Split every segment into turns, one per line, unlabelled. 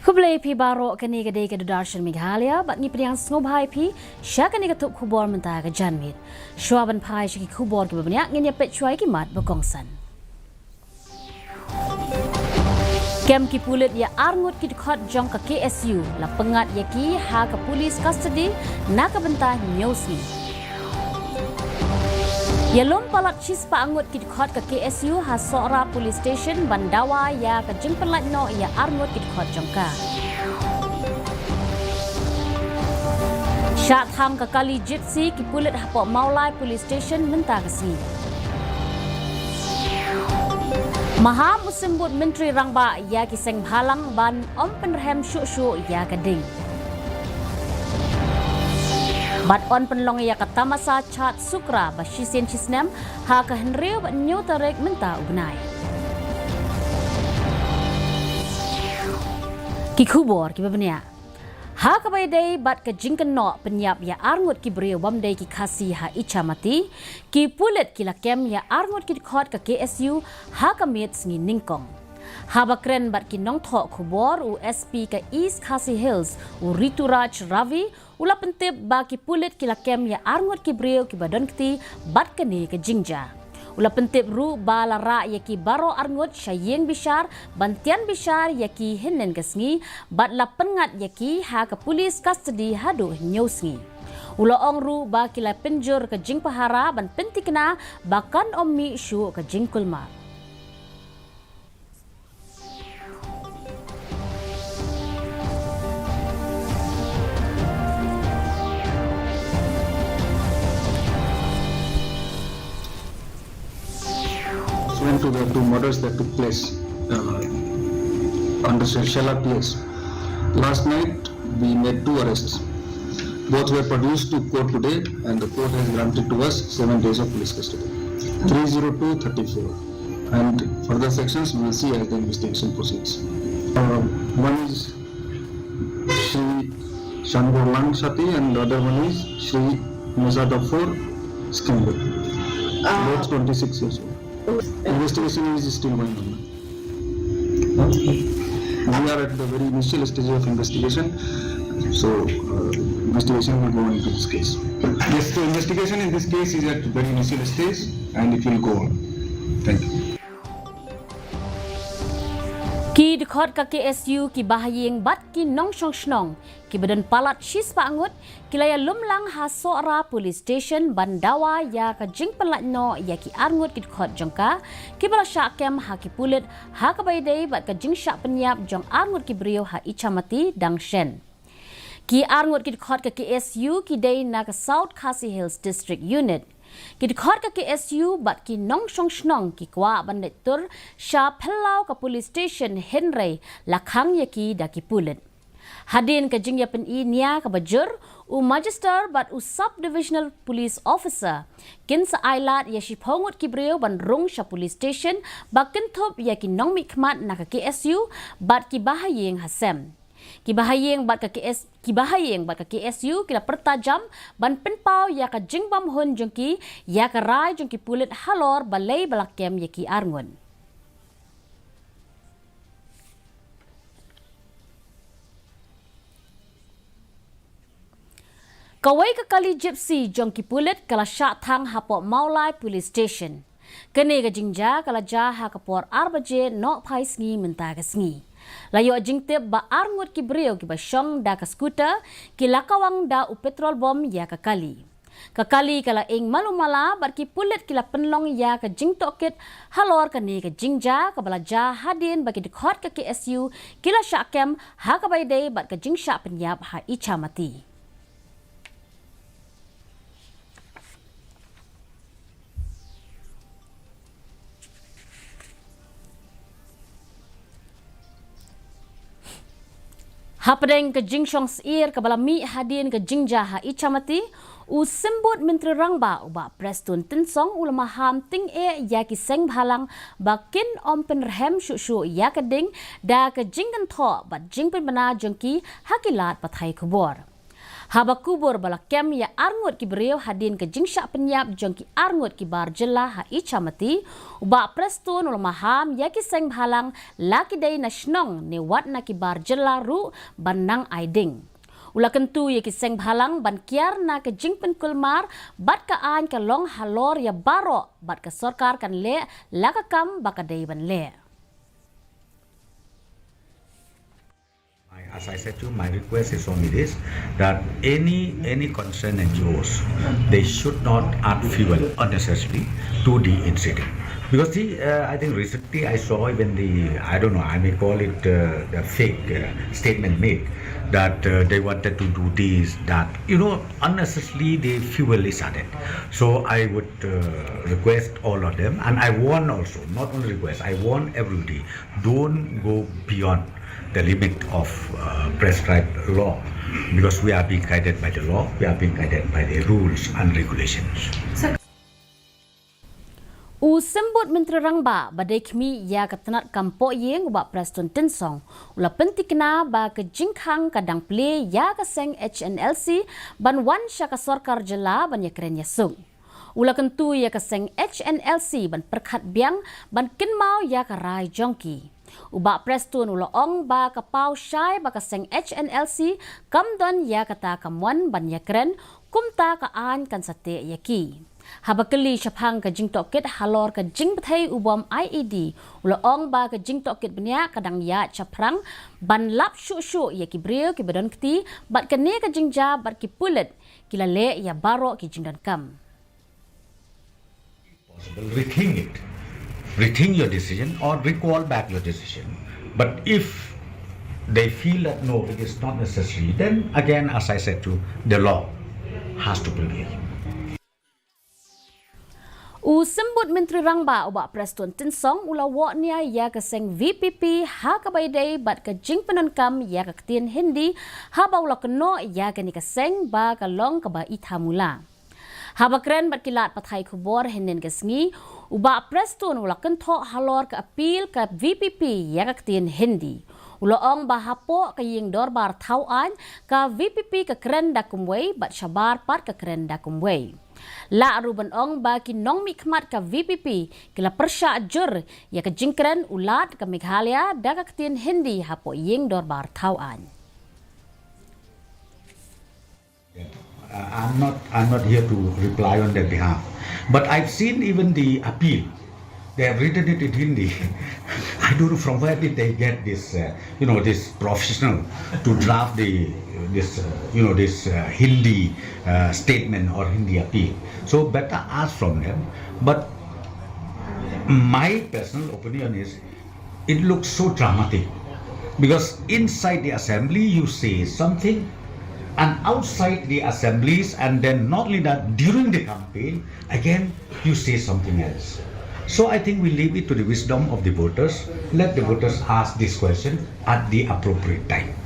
Kublai pi baro kani gede ke darshan Meghalaya bat ni priang snobhai pi sya kani ke tup kubor mentah ke janmit. Shwaban pai shiki kubor ke bebanyak ngin ya pet chuai ki mat bekongsan. Kem ki pulit ya arngut ki dekat jong ke KSU la pengat ya ki ha ke polis custody na ke bentah nyosi. Ya lom palak cis pa angut ki dekat ke KSU ha sora police station Bandawa ya ke jingpelat no ya arngut ki dekat jong ka. Syak tham ke kali gypsy ki pulit hapok maulai police station mentah Khasi. Maha musembut Menteri Rangba ya ki seng halang ban om penrhem syuk-syuk ya ke ding. Bat on penlong ya ke tamasa chat sukra ba shisien chisnem ha ke henriu ba new tarik mentah ugnai. Ki kubor ki babnya. Ha ke baidai bat ke jingken no penyap ya arngut ki beriu bamdai ki Khasi ha icha mati ki pulit ki lakem ya arngut ki dekat ke KSU ha ke mit sengi ningkong. Ha bakren bat ki nong thok kubor u SP ke East Khasi Hills u Rituraj Ravi ula pentip ba ki pulit ki lakem ya arngut ki beriu ki badon kti bat kene ke jingja. Ula pentip ru ba lara ya ki baro arngut syayeng bishar bantian bishar ya ki hinen kesngi bat la pengat ya ki ha ke polis custody hadu nyosngi. Ula ong ru ba ki la penjur ke jing pahara ban pentikna bakan ommi syu ke jing kulma.
To the two murders that took place under Shala place. Last night we made 2 arrests. Both were produced to court today and the court has granted to us 7 days of police custody. 30234 and further sections we will see as the investigation proceeds. One is Shri Shanborlang Sati and the other one is Shri Mazadafor Skimble. Both 26 years old. Investigation is still going on.
Okay.
We are at the very initial stage of investigation, so investigation will go on into this case. Yes, the investigation in this case is at very initial stage and it will go on. Thank you.
Ki dekat ke KSU ki bahayeng bat ki nong shong shnong ki badan palat shis pa angut ki laya lumlang ha sora police station Bandawa ya ka jing pelat no ya ki arngut ki dekat jongka ki bala syakem ha ki pulit ha ka baidai bat ka jing syak penyap jong arngut ki beriu ha ichamati dang shen. Ki arngut ki dekat ke KSU ki day na ka South Khasi Hills District Unit. Ki dekat ke KSU bat ki nong shong shnong ki kwa bandit tur sya pelau ke police station Henry lakhang ya ki da ki pulit. Hadin ke jing ya pen i nia ke bajur u magister bat u subdivisional police officer kin sa ailat ya shi pongut ki breu ban rong sya police station bakin thop ya ki nong mikmat na ke KSU bat ki bahayeng hasem. Ki bahayeng bat ke KSU kila pertajam ban penpau ya ka jingbam hun jengki ya ka rai jengki pulit halor balai balakem ya ki arngun. Kawai ke kali gypsy jengki pulit kala syak thang hapok maulai police station. Kene ke jingja kala jah ha kapor arbaje nok pai sngi mentah ke sngi. Layo jingtip ba arngut ki beriu ki ba syong da ka skuter ki lakawang da u petrol bom ya ka kali. Ka kali kala ing malumala bat ki pulit ki la penlong ya ka jingtok kit halor ka ni ka jingja ka balaja hadin bagi dekat ke KSU kila syakem ha ka baidai bat ka jingsyak penyap ha ichamati. Hapadeng ke jingshong seir ke balami hadin ke jingja ha ichamati u sembut Menteri Rangba uba prestun tensong ulama ham ting ya ki seng bhalang bakin om penrhem syuk-syuk ya keding da ke jinggan tho bat jing pen bana jengki hakilat pathai kubor. Haba kubur bala kem ya arngut ki beriau hadin ke jingsyak penyap jong ki arngut ki bar jelah ha icamati uba prestun ul maham ya ki seng bhalang laki day na shnong ne wat na ki bar jelah ru banang aiding. Ula kentu ya ki seng bhalang ban kiar na ke jing pen kulmar bat ka an ke long halor ya baro bat ke sorkar kan le laka kam baka day ban le.
As I said to you, my request is only this, that any concerned NGOs, they should not add fuel unnecessarily to the incident. Because I think recently I saw even I don't know, I may call it the fake statement made, that they wanted to do this, that, unnecessarily the fuel is added. So I would request all of them, and I warn also, not only request, I warn everybody, don't go beyond the limit of prescribed law, because we are being guided by the law, we are being guided by the rules and regulations.
Sembut Menteri Rangba badai kami ya ketenat kampok yeng ubak Preston Tensong ula pentikna ba ke jingkhang kadang play ya keseng HNLC ban wan syaka sorkar jela ban ya keren ya sung. Ula kentu ya keseng HNLC ban perkat biang ban kinmau ya karai jongki. Ubak Preston ula ong ba kapau syai ba keseng HNLC kamdon ya kata kamuan ban ya keren kumta kaan kan sate yaki. Habakeli syapang ke jing tokit halor ke jing betai ubom IED ula ong ba ke jing tokit benya kadang ya caprang ban lap syuk-syuk ya ki brio ki badon keti bat kene ke jing ja bat ki pulet kila le ya baro ki jing don kam.
Rethink your decision or recall back your decision. But if they feel that no, it is not necessary, then again, as I said to you, the law has to prevail.
Sembut Menteri Rangba ubak Preston Tensong ula wak nia ya keseng VPP ha kabaidai bat ke jing penankam ya ke ketien Hindi ha ba ula keno ya ke ni keseng ba kalong ke ba ithamula. Ha ba keren bat kilat pathai kubor henen kesengi ubak Preston ula kentok halor ke apil ke VPP ya ke ketien Hindi. Ula ong bahapo ke ying dorbar tauan ke VPP ke keren dakumwei bat syabar pat ke keren dakumwei. La aruban ong ba ki nong mikmat ka VPP kila persya ajur ya ke jingkren ulat ke Meghalaya da ke ketien Hindi hapo ying dorbar tauan.
I'm not here to reply on their behalf, but I've seen even the appeal. They have written it in Hindi. I don't know from where did they get this, this professional to draft this Hindi statement or Hindi appeal. So better ask from them. But my personal opinion is, it looks so dramatic because inside the assembly you say something, and outside the assemblies, and then not only that, during the campaign, again you say something else. So I think we leave it to the wisdom of the voters. Let the voters ask this question at the appropriate time.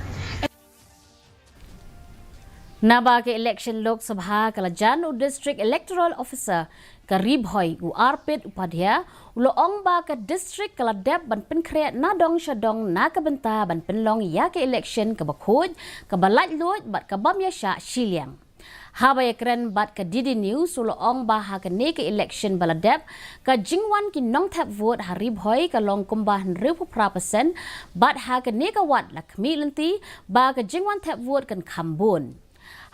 Naba ke election Lok Sabha kalajan u District Electoral Officer Karib Hoy u Arpit Upadhyaya ulo ong ba ke district kaladep ban penkreat nadong syadong na kebenta ban penlong ya ke election ke bakhud ke balat lut bat ke bam ya sya Shiliang. Haba ya keren bat ke Didi News ulo ong ba ha ke ne ke election baladep ke jingwan ki nong tap vote Harib Hoy ke long kumbah 100% bat ha ke ne ke wat la kmi lenti ba ke jingwan tap vote kan Khambun.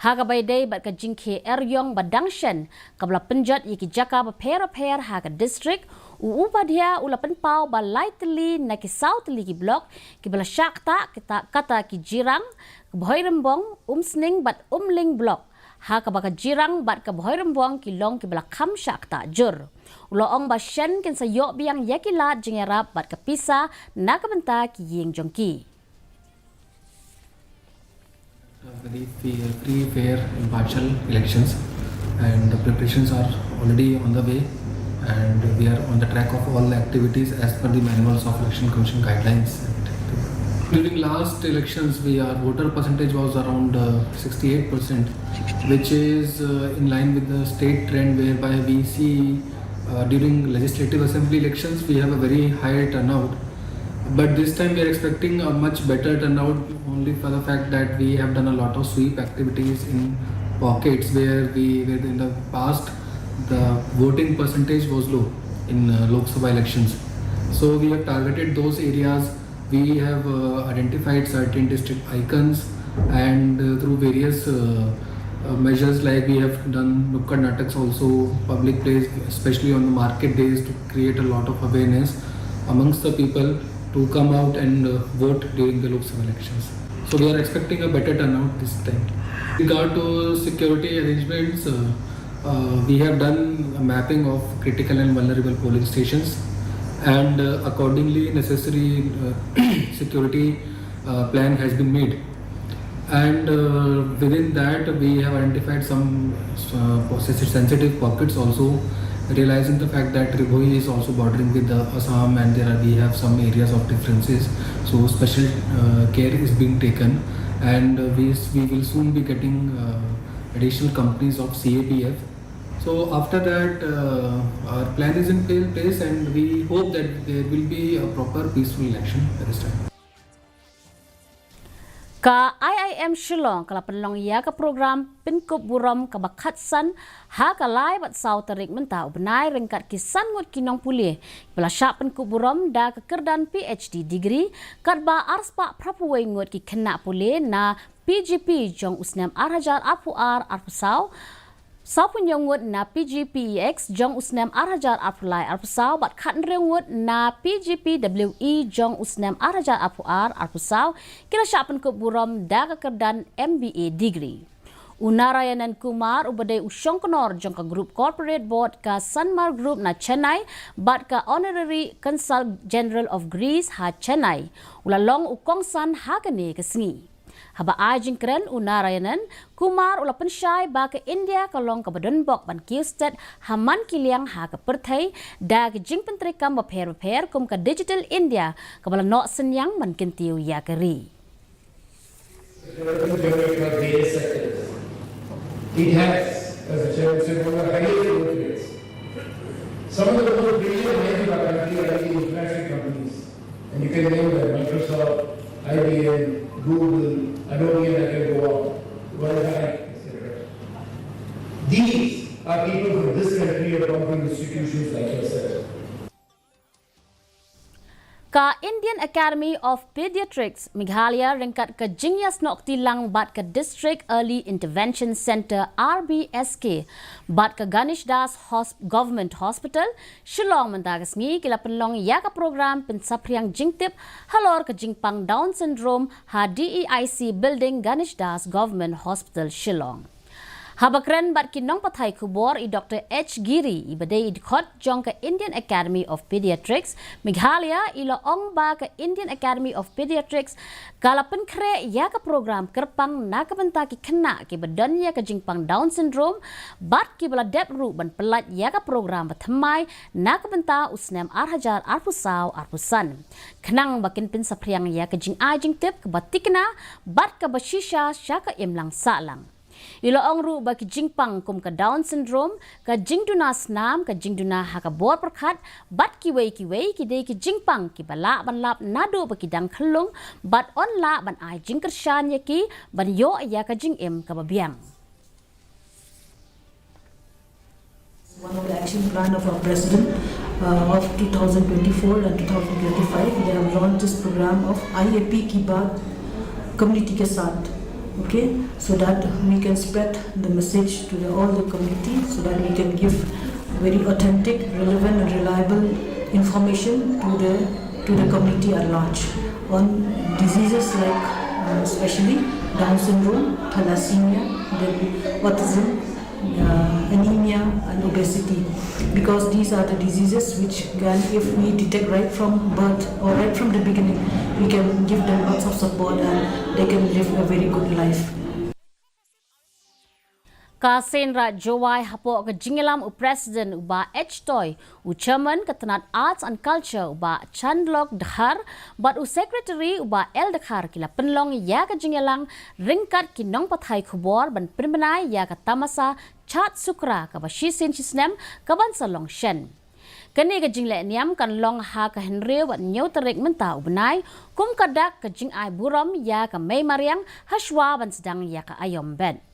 Haga baidai bat ka jingke eryong badangshan kabla penjat yiki jaka ba per haga district upadhya ula penpau ba lightly na ki south li ki block ki bala syakta kita kata ki jirang bhoirembong sning bat ling block ha ka ba ka jirang bat ka bhoirembong ki long ki bala kham syakta jur ulo ong ba shen kin sa yok biang yakilat jingerap bat ka pisa na ka benta ki yeng jongki.
Very free, fair, impartial elections, and the preparations are already on the way, and we are on the track of all the activities as per the manuals of Election Commission guidelines. During last elections, our voter percentage was around 68%, which is in line with the state trend, whereby we see during legislative assembly elections we have a very high turnout. But this time we are expecting a much better turnout only for the fact that we have done a lot of sweep activities in pockets where in the past the voting percentage was low in Lok Sabha elections. So we have targeted those areas. We have identified certain district icons, and through various measures, like we have done Nukkad Nataks also, public place, especially on the market days, to create a lot of awareness amongst the people to come out and vote during the Lok Sabha elections. So we are expecting a better turnout this time. In regard to security arrangements, we have done a mapping of critical and vulnerable polling stations, and accordingly necessary security plan has been made. And within that we have identified some sensitive pockets also, realizing the fact that Ribhoi is also bordering with Assam, and we have some areas of differences, so special care is being taken, and we will soon be getting additional companies of CAPF. So after that our plan is in place, and we hope that there will be a proper peaceful election at this time.
Ka IIM Shillong kala penlong ya ka program pinkup buram ka bakhatsan ha ka lai bat sau tarik menta ubnai rengkat kisan ngut kinong pulih bela syak pinkup buram da ka kerdan PhD degree kat ba arspa prapuai ngut ki kena pulih na PGP jong usnam arhajar apuar arpusau sau penyongut na PGPEX jong usnam arhajar apulai arpusau bat khat rengut na PGPWE jong usnam arhajar apuar arpusau kira syak penkup buram da ka kerdan MBA degree. Unarayanan Kumar ubadai usyong konor jong ka group corporate board ka Sanmar Group na Chennai bat ka honorary consul general of Greece ha Chennai ulalong ukongsan ha kani kesengi. Haba ajing keren Unarayanan Kumar ula pensyai ba ke India kalong ka badunbok ban kiustet haman kiliang ha ke perthai da ke jing pentrikam baper kum ka digital India ka bala nok senyang man kentiu ya keri.
It has, as the chairman said, one of the highest growth rates. Some of the most brilliant minds in our country are the international companies. And you can name them: Microsoft, IBM, Google, Adobe, and I can go on. World Bank, etc. These are people from this country who come from institutions like yourself.
Ka Indian Academy of Pediatrics Meghalaya rengkat ke Jingyas Nok Tilang bat ke District Early Intervention Center RBSK bat ke Ganesh Das Government Hospital Shillong mentagas ngi kila penlong ya ka program pensapriang jingtip halor ke jingpang Down syndrome ha DEIC building Ganesh Das Government Hospital Shillong. Habakren bat kinong pathai kubor i Dr. H. Giri ibadai idkhot jong ka Indian Academy of Pediatrics Meghalaya ilo ong ba ka Indian Academy of Pediatrics kala penkre ya ka program kerpang na kabenta ki kena ki badan ya ka jingpang Down syndrome bat ki bala dep ru ban pelat ya ka program bathamai na kabenta usnam arhajar arpusau arpusan kenang bakin pensapriang ya ka jing ajing tip ke batikna bat ka bashisha syaka imlang salang. Iloong ru bagi jingpang kum ka Down syndrome ka jingduna snam ka jingduna ha ka bor perkhat bat kiwei ki dei ki jingpang ki bala ban lap nado bagi dang khlung bat on la ban ai jingkershan ya ki ban yo ya ka jing em ka babiang.
One of the action plan of our president of 2024 and 2025, they have launched this program of IAP ki baat community ke saath. Okay, so that we can spread the message to all the community, so that we can give very authentic, relevant and reliable information to the community at large on diseases like especially Down syndrome, thalassemia, autism, anemia and obesity, because these are the diseases which can, if we detect right from birth or right from the beginning, we can give them lots of support and they can live a very good life.
Kasenra Jowai hapok ke jingelam President uba H Toy Chairman Ketenat Arts and Culture uba Chandlok Dhar bat Secretary uba El Dhar kila penlong ya ke jingelang ringkat kinong pathai khubor ban primenai ya ke tamasa chat sukra ka ba shisin chisnem ka ban salong shen Kani ka jing le niam kan long ha ka henry wat nyau tarik menta ubnai kum kadak ka jing ai buram ya ka mei mariang haswa ban sedang ya ka ayom ben.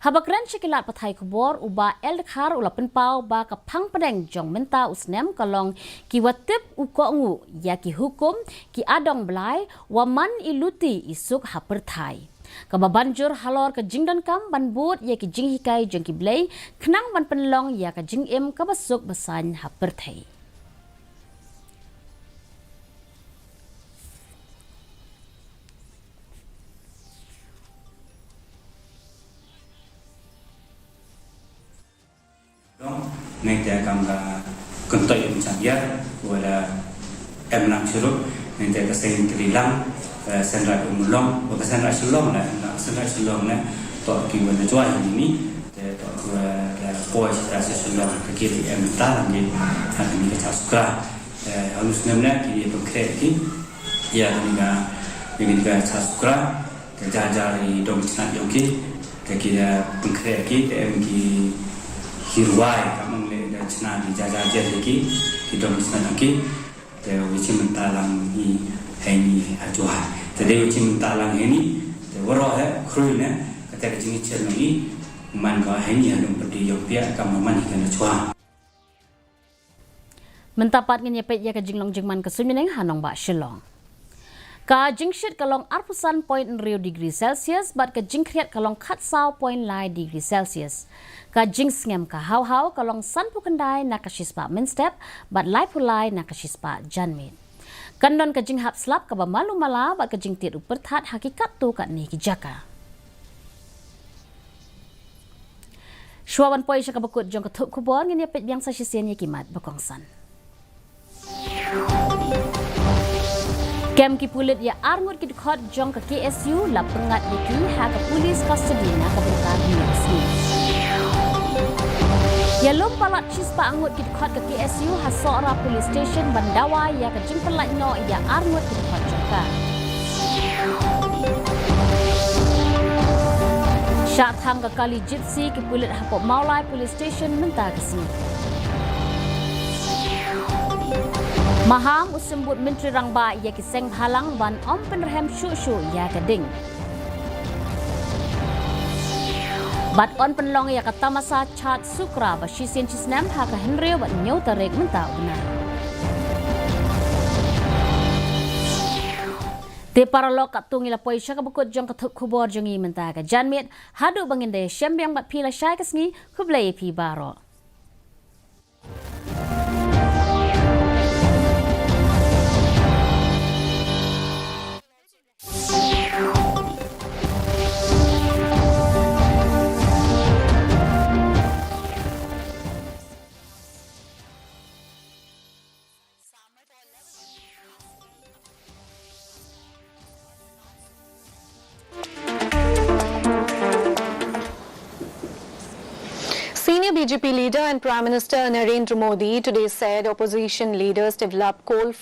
Habakran cikilat pathai kubor uba el khar ula penpau ba ka phang padeng jong menta usnem kalong ki watip uko ngu ya ki hukum ki adong blai waman iluti isuk haperthai. Kababanjur halor ka jingdan kam ban but ya ki jing hikai jong ki blai khnang ban penlong ya ka jing im ka basuk basan haperthai.
Ngay tại cầm là cần tây cũng chẳng giác rồi là em làm chưa lúc ngay tại cái sen cái lăng sen lại cũng long và cái sen lại sương long này sen lại sương long này tọa kỳ vật là cho anh ní để tọa là boy ra sẽ sương long cái kia thì em ta làm gì cái chả sukra harus namanya ki konkret ki ya dengan chả sukra cái jajari dong senat dong ki cái kia konkret ki em ki hirwai kamang le da chna di jaja je ki dom chna ki te wichi mentalang hi haini ajwa te de wichi mentalang heni te waro he khrui ne ka te jingi chel ni man ka haini adum padi yopia kam man hi kana chwa
Mentapat ngin yapet ya ka jinglong jingman ka sumineng hanong ba shilong. Ka jingshit kalong arpusan point Rio degree Celsius bat ka jingkriat kalong khatsau point lai degree Celsius. Ka jingsngem ka hau kalong sanpu kendai nakashispa minstep bat lai pulai nakashispa janmit. Kandon ka jinghap slap ka bamalu mala bat ka jingtit uperthat hakikat tu kat ni kijaka. Shwaban poi syaka bakut jong ketuk kubon ngin yapet biang sa sisian kimat bakongsan. Kem ki pulit ya arngut ki dekhot jong ka KSU la pengat diki ha ka polis custody na ka berkat ni. Ya lom palat cispa angut ki dekhot ka KSU ha sora police station Bandawa ya ka jing pelat no ya arngut ki dekhot jongka. Syak thang ka kali gypsy ki pulit ha pok Maulai police station menta Khasi. Maham usembut Menteri Rangba ya ki seng halang ban om penrehem syu ya keding. Bat on penlong ya kata masa chat sukra ba shisien chisnam ha ka henry bat nyau tarik menta benar. Te paralok kat tungi la poi syaka bukut jong katuk kubor jongi menta ka janmit hadu banginde syembiang bat pila syai kasngi kublai pi baro.
Senior BJP leader and Prime Minister Narendra Modi today said opposition leaders develop coal